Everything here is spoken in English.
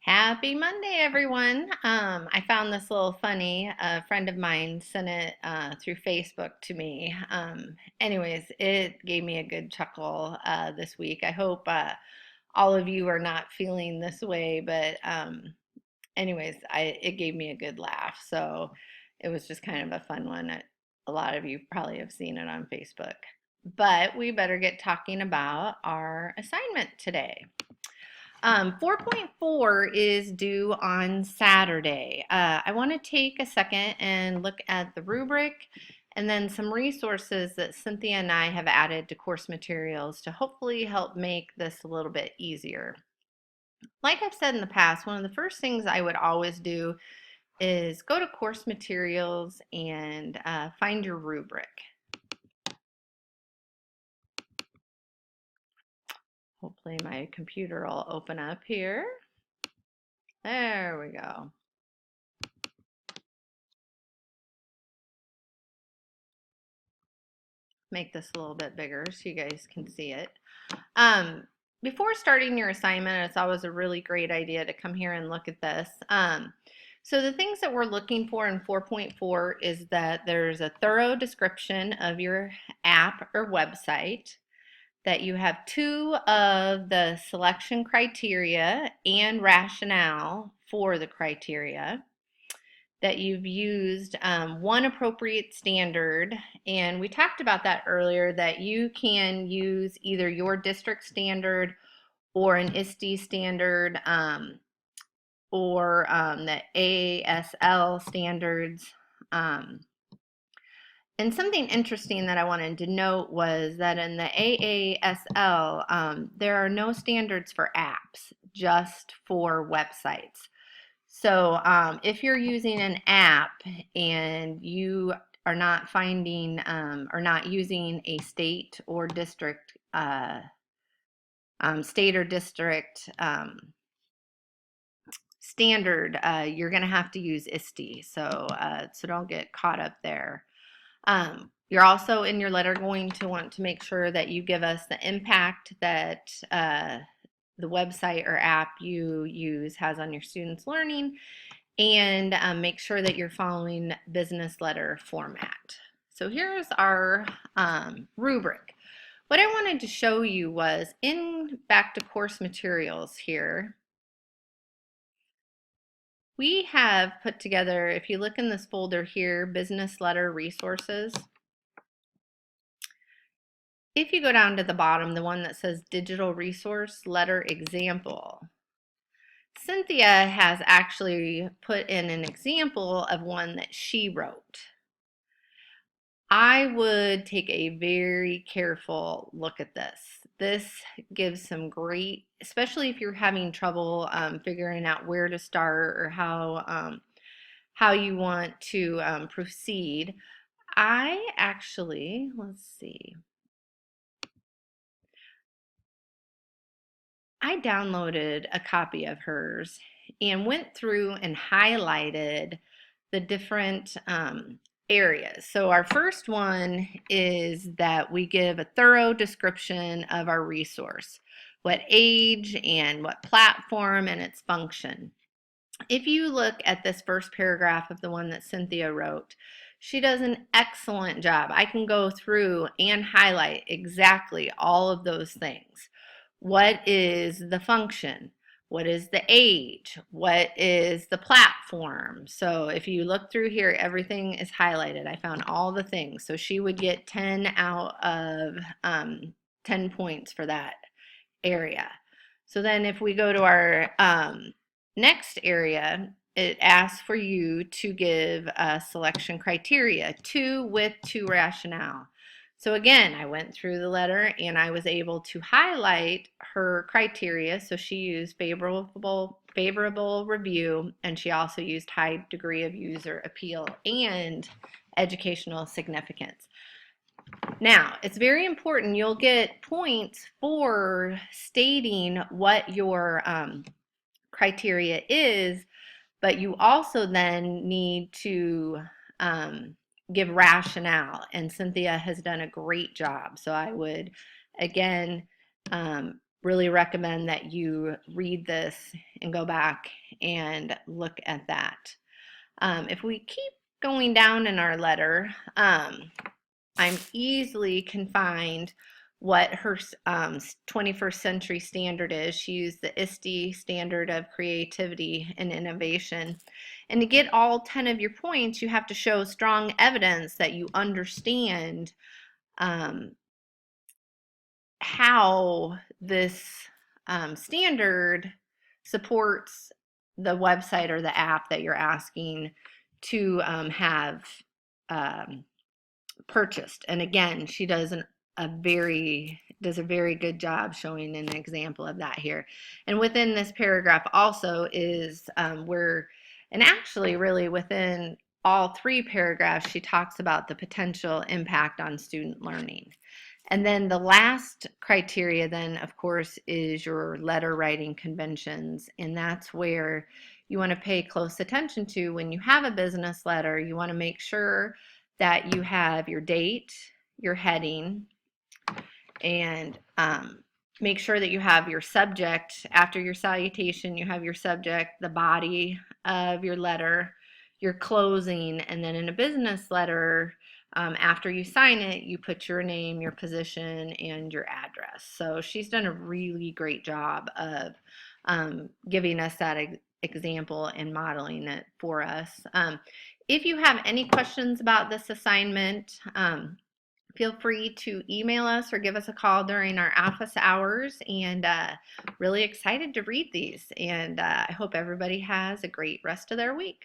Happy Monday, everyone. I found this little funny. A friend of mine sent it through Facebook to me. Anyways, it gave me a good chuckle this week. I hope all of you are not feeling this way, but anyways, it gave me a good laugh. So it was just kind of a fun one. A lot of you probably have seen it on Facebook. But we better get talking about our assignment today. 4.4 is due on Saturday. I want to take a second and look at the rubric and then some resources that Cynthia and I have added to course materials to hopefully help make this a little bit easier. Like I've said in the past, one of the first things I would always do is go to course materials and find your rubric. Hopefully my computer will open up here. There we go. Make this a little bit bigger so you guys can see it. Before starting your assignment, it's always a really great idea to come here and look at this. So the things that we're looking for in 4.4 is that there's a thorough description of your app or website, that you have 2 of the selection criteria and rationale for the criteria, that you've used 1 appropriate standard, and we talked about that earlier, that you can use either your district standard or an ISTE standard or the AASL standards. And something interesting that I wanted to note was that in the AASL, there are no standards for apps, just for websites. So if you're using an app and you are not finding or not using a state or district standard, you're going to have to use ISTE. So don't get caught up there. You're also in your letter going to want to make sure that you give us the impact that the website or app you use has on your students' learning, and make sure that you're following business letter format. So here's our rubric. What I wanted to show you was back to course materials here. We have put together, if you look in this folder here, business letter resources. If you go down to the bottom, the one that says digital resource letter example, Cynthia has actually put in an example of one that she wrote. I would take a very careful look at this. This gives some great, especially if you're having trouble figuring out where to start or how you want to proceed. I actually, let's see. I downloaded a copy of hers and went through and highlighted the different areas. So our first one is that we give a thorough description of our resource, what age and what platform and its function. If you look at this first paragraph of the one that Cynthia wrote, she does an excellent job. I can go through and highlight exactly all of those things. What is the function? What is the age? What is the platform? So if you look through here, everything is highlighted. I found all the things. So she would get 10 out of 10 points for that area. So then if we go to our next area, it asks for you to give a selection criteria, 2 with 2 rationale. So again, I went through the letter and I was able to highlight her criteria. So she used favorable review, and she also used high degree of user appeal and educational significance. Now, it's very important. You'll get points for stating what your criteria is, but you also then need to give rationale, and Cynthia has done a great job. So I would, again, really recommend that you read this and go back and look at that. If we keep going down in our letter, I'm easily can find what her 21st century standard is. She used the ISTE standard of creativity and innovation. And to get all 10 of your points, you have to show strong evidence that you understand how this standard supports the website or the app that you're asking to have purchased. And again, she does a very good job showing an example of that here. And within this paragraph also is where, and actually really within all 3 paragraphs, she talks about the potential impact on student learning. And then the last criteria then, of course, is your letter writing conventions. And that's where you want to pay close attention to when you have a business letter. You want to make sure that you have your date, your heading, and make sure that you have your subject. After your salutation, you have your subject, the body of your letter, your closing, and then in a business letter, after you sign it, you put your name, your position, and your address. So she's done a really great job of giving us that example and modeling it for us. If you have any questions about this assignment, feel free to email us or give us a call during our office hours, and really excited to read these, and I hope everybody has a great rest of their week.